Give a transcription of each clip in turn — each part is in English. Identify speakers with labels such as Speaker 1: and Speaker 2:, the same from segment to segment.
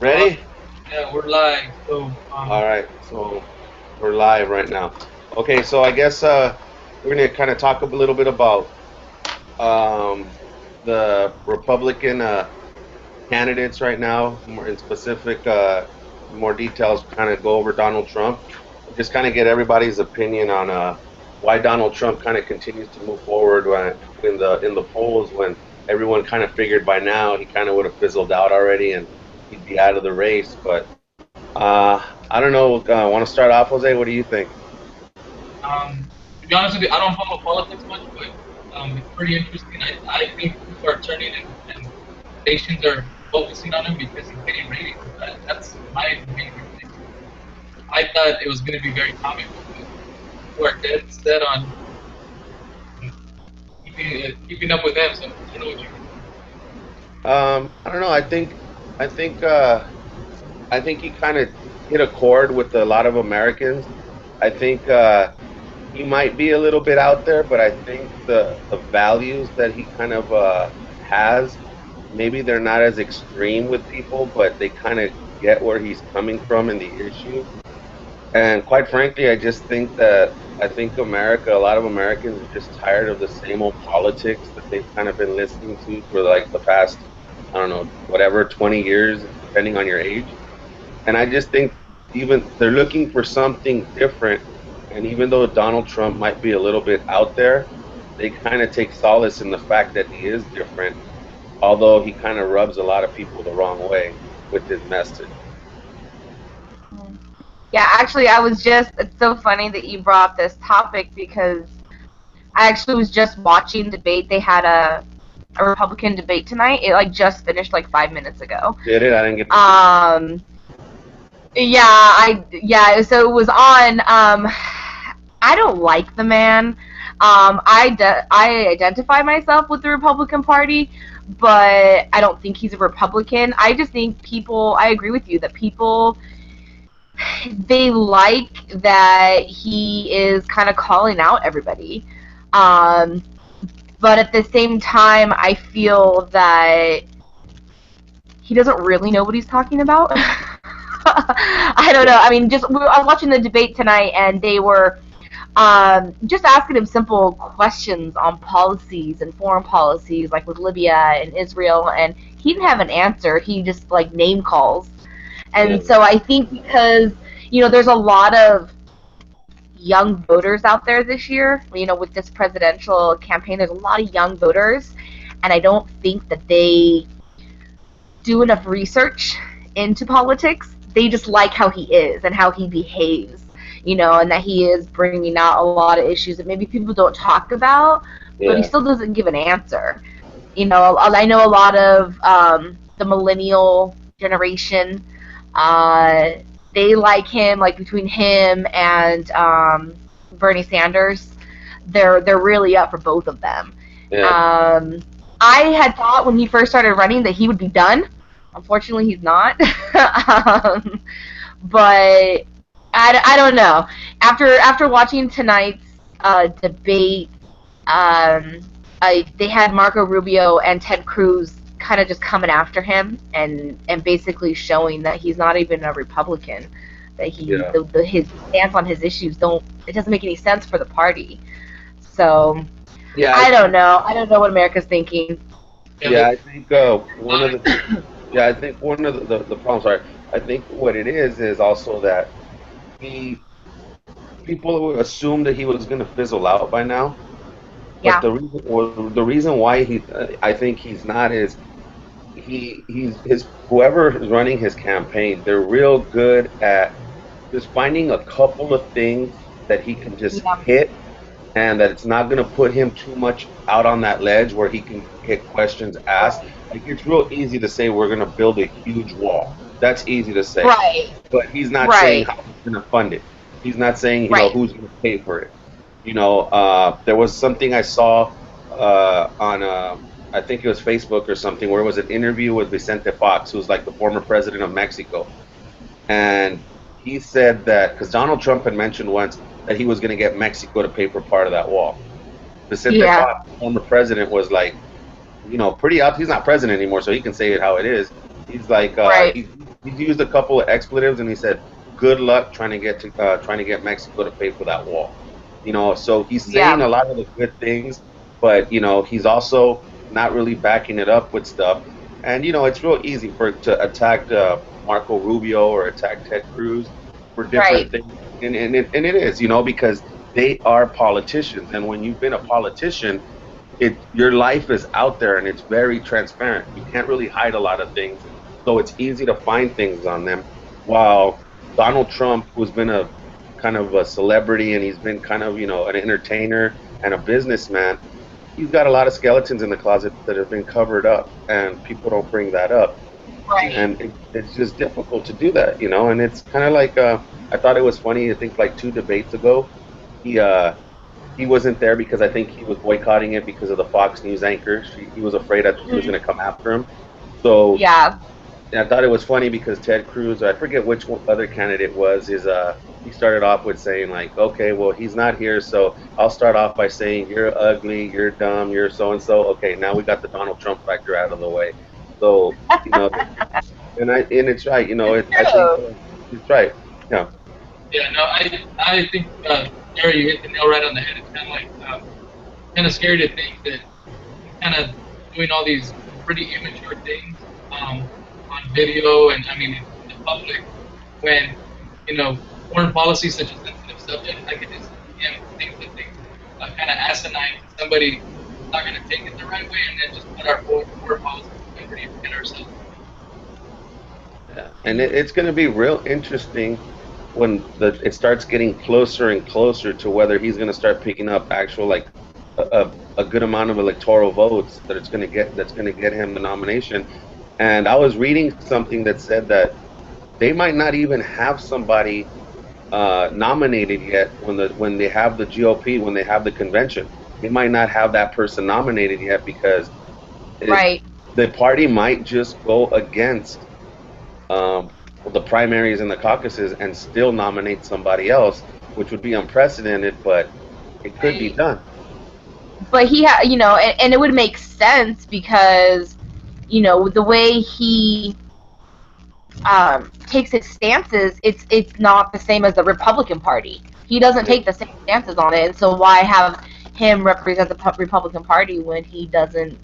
Speaker 1: Uh,
Speaker 2: Ready?
Speaker 1: yeah, we're live. So,
Speaker 2: All right. So we're live right now. Okay. So I guess we're gonna kind of talk a little bit about um, the Republican candidates right now, more in specific, more details. Kind of go over Donald Trump, and just kind of get everybody's opinion on why Donald Trump kind of continues to move forward when in the polls when everyone kind of figured by now he kind of would have fizzled out already and he'd be out of the race, but. I don't know. Want to start off, Jose? What do you think?
Speaker 1: to be honest with you, I don't follow politics much, but it's pretty interesting. I think people are turning and stations are focusing on him because he's getting ratings. That's my major thing. I thought it was going to be very comical, but people are dead set on keeping up with them. So I don't know what you think.
Speaker 2: I don't know. I think, I think he kind of hit a chord with a lot of Americans. I think he might be a little bit out there, but I think the values that he kind of has, maybe they're not as extreme with people, but they kind of get where he's coming from in the issues. And quite frankly, I just think that I think America, a lot of Americans are just tired of the same old politics that they've kind of been listening to for like the past, I don't know, whatever, 20 years, depending on your age. And I just think even they're looking for something different. And even though Donald Trump might be a little bit out there, they kind of take solace in the fact that he is different, although he kind of rubs a lot of people the wrong way with his message.
Speaker 3: Yeah, actually, I was just, it's so funny that you brought up this topic because I actually was just watching debate. They had a Republican debate tonight. It like just finished like 5 minutes ago.
Speaker 2: Did it? I didn't get to see it.
Speaker 3: Um, yeah, so it was on. I don't like the man. I identify myself with the Republican Party, but I don't think he's a Republican. I just think people. I agree with you that people they like that he is kind of calling out everybody. Um, but at the same time, I feel that he doesn't really know what he's talking about. I don't
Speaker 2: Yeah.
Speaker 3: know. I mean, I was watching the debate tonight, and they were just asking him simple questions on policies and foreign policies, like with Libya and Israel, and he didn't have an answer. He just like name calls,
Speaker 2: Yeah.
Speaker 3: and so I think because there's a lot of young voters out there this year. With this presidential campaign, there's a lot of young voters, and I don't think that they do enough research into politics. They just like how he is and how he behaves, and that he is bringing out a lot of issues that maybe people don't talk about, but he
Speaker 2: Yeah.
Speaker 3: still doesn't give an answer. I know a lot of the millennial generation. Uh, they like him, like between him and Bernie Sanders. They're really up for both of them.
Speaker 2: Yeah.
Speaker 3: Um, I had thought when he first started running that he would be done. Unfortunately, he's not. But I don't know. After watching tonight's debate, um, they had Marco Rubio and Ted Cruz kind of just coming after him and basically showing that he's not even a Republican. That
Speaker 2: Yeah.
Speaker 3: his stance on his issues don't it doesn't make any sense for the party. So
Speaker 2: Yeah.
Speaker 3: I don't know. I don't know what America's thinking.
Speaker 1: Yeah, the
Speaker 2: I think one of the yeah, I think one of the problems are I think what it is also that he people assumed that he was going to fizzle out by now, but
Speaker 3: Yeah,
Speaker 2: the reason why I think he's not is he's his whoever is running his campaign, they're real good at just finding a couple of things that he can just
Speaker 3: yeah,
Speaker 2: hit and that it's not going to put him too much out on that ledge where he can get questions asked.
Speaker 3: right,
Speaker 2: Like it's real easy to say we're going to build a huge wall. That's easy to say,
Speaker 3: right,
Speaker 2: but he's not saying
Speaker 3: right,
Speaker 2: how he's going to fund it. He's not saying
Speaker 3: right.
Speaker 2: who's going to pay for it. There was something I saw on I think it was Facebook or something where it was an interview with Vicente Fox, who's like the former president of Mexico, and he said that because Donald Trump had mentioned once that he was going to get Mexico to pay for part of that wall. Vicente
Speaker 3: Yeah,
Speaker 2: Fox, the former president, was like, pretty up. He's not president anymore, so he can say it how it is. He's like,
Speaker 3: right,
Speaker 2: he used a couple of expletives, and he said, "Good luck trying to get Mexico to pay for that wall." So he's saying
Speaker 3: Yeah,
Speaker 2: a lot of the good things, but he's also not really backing it up with stuff. And it's real easy to attack Marco Rubio or attack Ted Cruz for
Speaker 3: right,
Speaker 2: different things, and it is, because they are politicians, and when you've been a politician, your life is out there and it's very transparent. You can't really hide a lot of things, so it's easy to find things on them. While Donald Trump, who's been a kind of a celebrity, and he's been kind of an entertainer and a businessman, he's got a lot of skeletons in the closet that have been covered up, and people don't bring that up.
Speaker 3: right.
Speaker 2: And it's just difficult to do that, and it's kind of like I thought it was funny. I think like 2 debates ago, he uh he wasn't there because I think he was boycotting it because of the Fox News anchor. He was afraid that she was
Speaker 3: Mhm.
Speaker 2: going to come after him. So
Speaker 3: Yeah,
Speaker 2: I thought it was funny because Ted Cruz, I forget which other candidate was, he started off with saying like, okay, well he's not here, so I'll start off by saying you're ugly, you're dumb, you're so and so. Okay, now we got the Donald Trump factor out of the way. So you know, and it's right. I think
Speaker 3: true.
Speaker 2: it's right. Yeah.
Speaker 1: Yeah, no, I think Gary, you hit the nail right on the head. It's kind of like kind of scary to think that he's kind of doing all these pretty immature things on video, and I mean in the public, when foreign policy is such a sensitive subject. I could just see him think that things kind of asinine to somebody who's not going to take it the right way, and then just put our foreign policy in jeopardy and get ourselves.
Speaker 2: Yeah, and it's going to be real interesting when it starts getting closer and closer to whether he's going to start picking up actual like a good amount of electoral votes that's going to get him the nomination. And I was reading something that said that they might not even have somebody nominated yet when they have the GOP, when they have the convention. They might not have that person nominated yet because it,
Speaker 3: Right.
Speaker 2: the party might just go against um, the primaries and the caucuses and still nominate somebody else, which would be unprecedented, but it could be
Speaker 3: Right.
Speaker 2: done.
Speaker 3: But and it would make sense because, the way he takes his stances, it's not the same as the Republican Party. He doesn't
Speaker 2: Yeah.
Speaker 3: take the same stances on it, and so why have him represent the Republican Party when he doesn't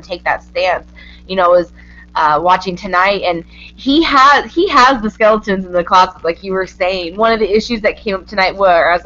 Speaker 3: take that stance? Is watching tonight, and he has the skeletons in the closet, like you were saying. One of the issues that came up tonight was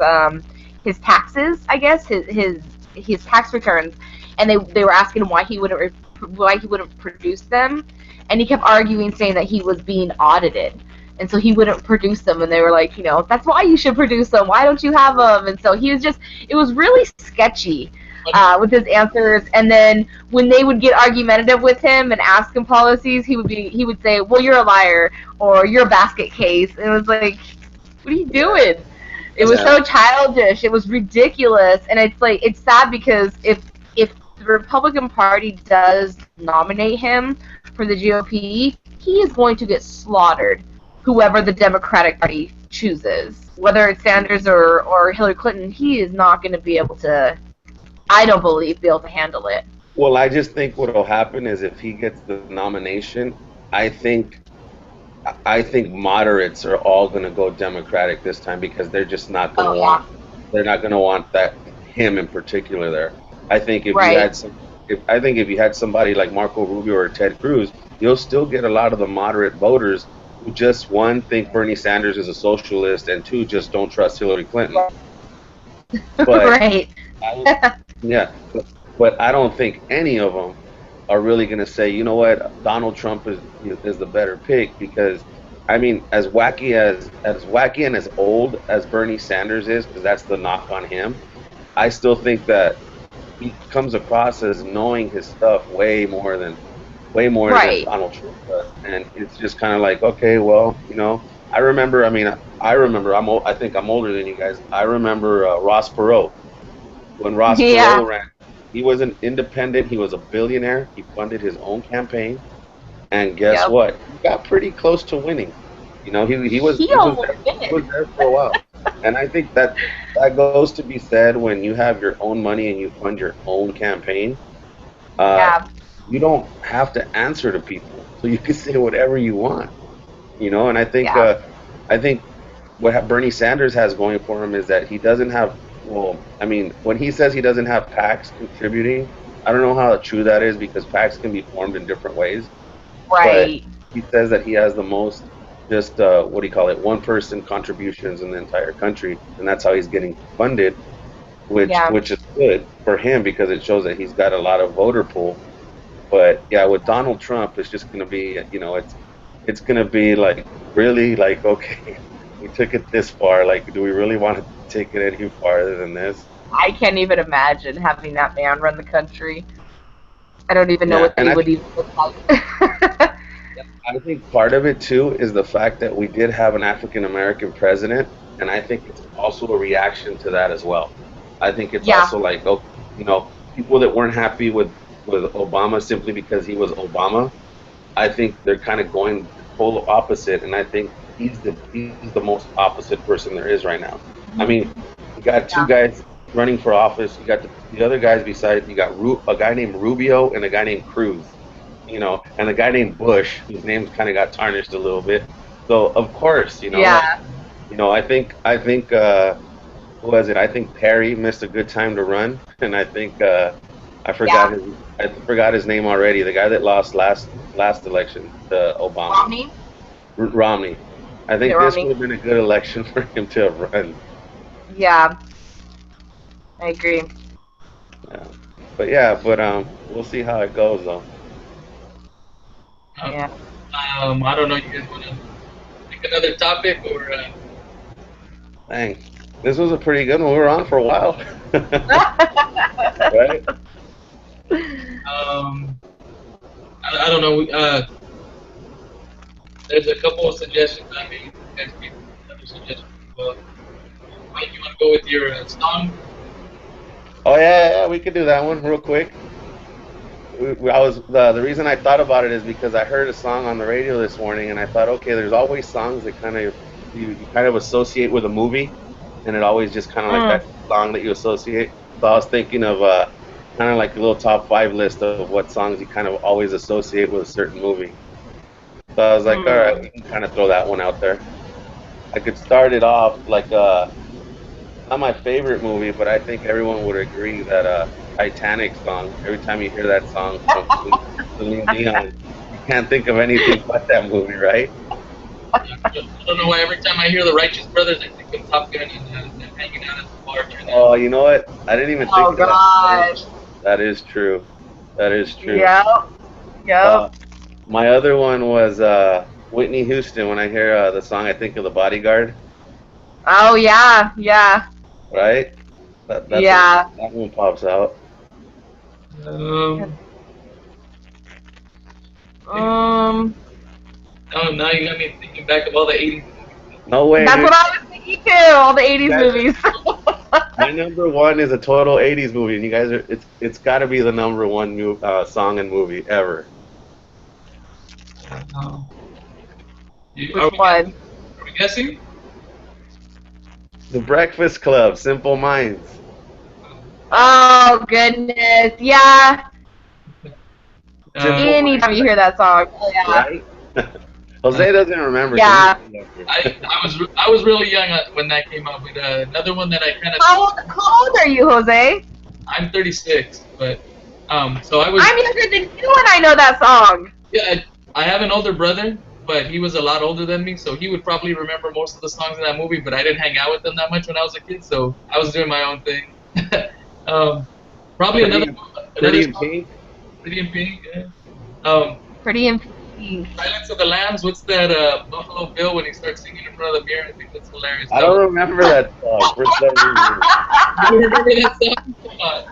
Speaker 3: his taxes, I guess his tax returns, and they were asking him why he wouldn't produce them, and he kept arguing, saying that he was being audited, and so he wouldn't produce them. And they were like, that's why you should produce them. Why don't you have them? And so it was really sketchy
Speaker 1: But
Speaker 3: with his answers. And then when they would get argumentative with him and ask him policies, he would say, "Well, you're a liar," or "You're a basket case." And it was like, what are you
Speaker 2: Yeah.
Speaker 3: doing? It
Speaker 1: that's
Speaker 3: was
Speaker 2: Yeah.
Speaker 3: so childish. It was ridiculous, and it's sad because if the Republican Party does nominate him for the GOP, he is going to get slaughtered. Whoever the Democratic Party chooses, whether it's Sanders or Hillary Clinton, he is not going to be able to. I don't believe be able to handle it.
Speaker 2: Well, I just think what will happen is if he gets the nomination, I think I think moderates are all going to go Democratic this time because they're just not going to
Speaker 3: Oh yeah,
Speaker 2: want that him in particular there. I think if you
Speaker 3: right.
Speaker 2: had some if I think if you had somebody like Marco Rubio or Ted Cruz, you'll still get a lot of the moderate voters who just one think Bernie Sanders is a socialist and two just don't trust Hillary Clinton. But
Speaker 3: Right.
Speaker 2: I, yeah, but I don't think any of them are really going to say, you know what, Donald Trump is the better pick because, I mean, as wacky and as old as Bernie Sanders is, because that's the knock on him, I still think that he comes across as knowing his stuff way more than
Speaker 3: Right.
Speaker 2: Donald Trump does, and it's just kind of like, okay, well, I remember. I mean, I remember. I think I'm older than you guys. I remember Ross Perot when Ross
Speaker 3: Yeah.
Speaker 2: Perot ran. He was an independent. He was a billionaire. He funded his own campaign, and guess
Speaker 3: Yep.
Speaker 2: what? He got pretty close to winning. He was
Speaker 3: He
Speaker 2: he was
Speaker 3: almost
Speaker 2: there, he
Speaker 3: did.
Speaker 2: was there for a while, and I think that goes to be said when you have your own money and you fund your own campaign. Uh,
Speaker 3: Yeah.
Speaker 2: you don't have to answer to people, so you can say whatever you want. And
Speaker 3: Yeah.
Speaker 2: I think what Bernie Sanders has going for him is that he doesn't have. Well, I mean, when he says he doesn't have PACs contributing, I don't know how true that is because PACs can be formed in different ways. But
Speaker 3: Right.
Speaker 2: he says that he has the most just what do you call it, one person contributions in the entire country, and that's how he's getting funded,
Speaker 3: Yeah.
Speaker 2: which is good for him because it shows that he's got a lot of voter pool. But yeah, with Donald Trump, it's just gonna be, it's gonna be like really like okay, we took it this far. Like, do we really want to take it any farther than this?
Speaker 3: I can't even imagine having that man run the country. I don't even know
Speaker 2: Yeah,
Speaker 3: what
Speaker 2: and
Speaker 3: they would even look like.
Speaker 2: I think part of it too is the fact that we did have an African American president, and I think it's also a reaction to that as well. I think it's
Speaker 3: Yeah.
Speaker 2: also like, oh, people that weren't happy with Obama simply because he was Obama. I think they're kind of going the total opposite, and I think he's the most opposite person there is right now. I mean, you got two
Speaker 3: Yeah.
Speaker 2: guys running for office. You got the other guys beside. You got a guy named Rubio and a guy named Cruz. And a guy named Bush, whose name's kind of got tarnished a little bit. So of course,
Speaker 3: Yeah.
Speaker 2: I think who was it? I think Perry missed a good time to run, and I think I forgot
Speaker 3: Yeah.
Speaker 2: his I forgot his name already. The guy that lost last election to Obama,
Speaker 3: Romney?
Speaker 2: Romney. I
Speaker 3: Mitt
Speaker 2: think this
Speaker 3: Romney?
Speaker 2: would have been a good election for him to have run.
Speaker 3: Yeah, I agree.
Speaker 2: Yeah. But we'll see how it goes though.
Speaker 1: Um,
Speaker 3: Yeah.
Speaker 1: I don't know. You guys want to pick another topic or?
Speaker 2: Dang, this was a pretty good one. We were on for a while, right?
Speaker 1: Um, I don't know. There's a couple of suggestions I made. You guys made another suggestion as well. Mike, you want to go with your song?
Speaker 2: Oh yeah, we could do that one real quick. I was the reason I thought about it is because I heard a song on the radio this morning, and I thought, okay, there's always songs that kind of you kind of associate with a movie, and it always just kind of like
Speaker 3: Mm,
Speaker 2: that song that you associate. So I was thinking of kind of like a little top five list of what songs you kind of always associate with a certain movie. So I was like, all right, we
Speaker 3: mm.
Speaker 2: can kind of throw that one out there. I could start it off like not my favorite movie, but I think everyone would agree that Titanic song. Every time you hear that song from Celine Dion, you can't think of anything but that movie, right?
Speaker 1: I don't know why every time I hear the Righteous Brothers, I think of Top Gun and them hanging out at the bar during
Speaker 2: Oh, you know what? I didn't even think
Speaker 3: Oh
Speaker 2: of that.
Speaker 3: gosh.
Speaker 2: That is true. That is true.
Speaker 3: Yep. Yep.
Speaker 2: Uh, my other one was Whitney Houston. When I hear the song, I think of The Bodyguard,
Speaker 3: Oh yeah. Yeah.
Speaker 2: right?
Speaker 3: Yeah.
Speaker 2: That one pops out.
Speaker 1: Um,
Speaker 3: Um.
Speaker 1: oh, now you got me thinking back of all the '80s movies.
Speaker 2: No way,
Speaker 3: That's
Speaker 2: dude.
Speaker 3: what I was thinking too. All the
Speaker 2: You
Speaker 3: '80s
Speaker 2: guys
Speaker 3: movies.
Speaker 2: My number one is a total '80s movie, and you guys are it's got to be the number one song and movie ever.
Speaker 1: Um,
Speaker 3: Which one?
Speaker 1: are we guessing?
Speaker 2: The Breakfast Club, Simple Minds,
Speaker 3: Oh goodness. Yeah.
Speaker 1: Uh,
Speaker 2: Simple Minds,
Speaker 3: Anytime you hear that song. Oh yeah.
Speaker 2: right?
Speaker 1: uh,
Speaker 2: Jose doesn't remember. So
Speaker 3: Yeah.
Speaker 1: I was really young when that came out. But another one that I kind of
Speaker 3: How old are you, Jose?
Speaker 1: I'm 36, but so I was
Speaker 3: I'm younger than you, and I know that song.
Speaker 1: yeah. I have an older brother, but he was a lot older than me, so he would probably remember most of the songs in that movie. But I didn't hang out with them that much when I was a kid, so I was doing my own thing. um, probably
Speaker 2: Pretty,
Speaker 1: another
Speaker 2: Pretty in
Speaker 1: song,
Speaker 2: Pink.
Speaker 1: Pretty in Pink. Yeah. Um,
Speaker 3: Pretty in Pink.
Speaker 1: Silence of the Lambs. What's that? Buffalo Bill when he starts singing in front of the mirror. I think that's hilarious.
Speaker 2: I don't remember that song for some reason.
Speaker 1: You remember that song? Come on.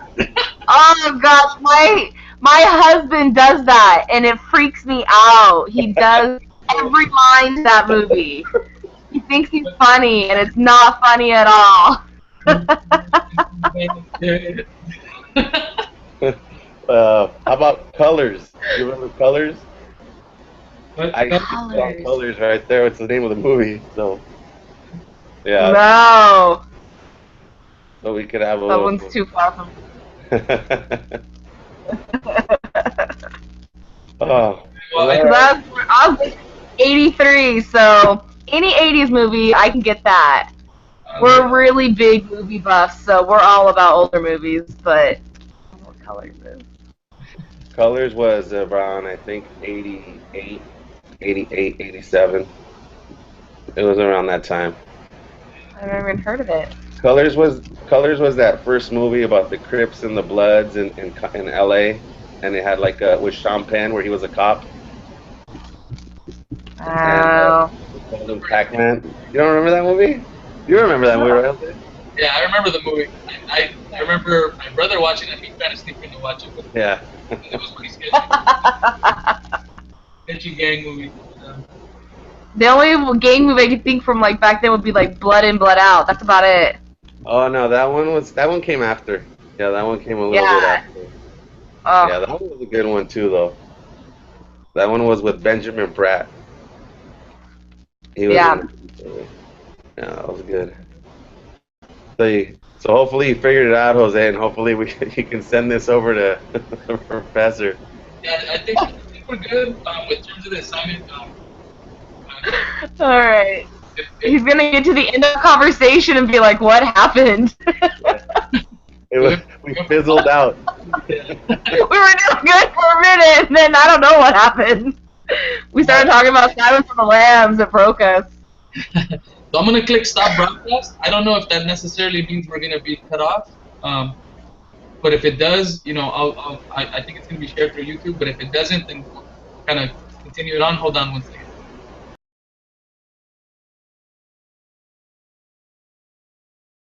Speaker 3: Oh gosh, my husband does that, and it freaks me out. He does every line to that movie. He thinks he's funny, and it's not funny at all.
Speaker 2: How about Colors? You remember Colors?
Speaker 1: What?
Speaker 2: I used to song
Speaker 3: Colors.
Speaker 2: Colors right there. It's the name of the movie. So yeah,
Speaker 3: No,
Speaker 2: so we could have a
Speaker 3: that
Speaker 2: little.
Speaker 3: one's too far from.
Speaker 2: Oh, well,
Speaker 1: Well,
Speaker 2: all right.
Speaker 3: That's, '83. So any '80s movie, I can get that. We're
Speaker 1: Yeah.
Speaker 3: really big movie buffs, so we're all about older movies. But I don't know what Colors is.
Speaker 2: Colors was around, I think, 88, 88, 87. It was around that time.
Speaker 3: I've never even heard of it.
Speaker 2: Colors was that first movie about the Crips and the Bloods in L.A. and it had like with Sean Penn where he was a cop and
Speaker 3: Oh.
Speaker 2: they called him Pac-Man. You don't remember that movie? You remember that movie, right? Jose?
Speaker 1: Yeah, I remember the movie. I remember my brother watching it. He tried to sneak in to watch it, but
Speaker 2: Yeah.
Speaker 1: it was pretty sketchy. Sketchy gang movie.
Speaker 3: The only gang movie I could think from like back then would be like Blood In, Blood Out. That's about it.
Speaker 2: Oh no, that one came after. Yeah, that one came a little bit
Speaker 3: Yeah.
Speaker 2: after. Yeah,
Speaker 3: Oh,
Speaker 2: that one was a good one too, though. That one was with Benjamin Bratt. He was in
Speaker 3: yeah.
Speaker 2: it. Yeah, that was good. So hopefully you figured it out, Jose, and hopefully you can send this over to the professor.
Speaker 1: Yeah, I think we're good with terms of the assignment.
Speaker 3: All right.
Speaker 1: If
Speaker 3: He's gonna get to the end of the conversation and be like, "What happened?"
Speaker 2: Yeah. We fizzled out.
Speaker 1: yeah.
Speaker 3: We were doing good for a minute, and then I don't know what happened. We started talking about Silence of the Lambs. It broke us.
Speaker 1: So I'm gonna click stop broadcast. I don't know if that necessarily means we're gonna be cut off. But if it does, I think it's gonna be shared through YouTube. But if it doesn't, then we'll kind of continue it on. Hold on one second.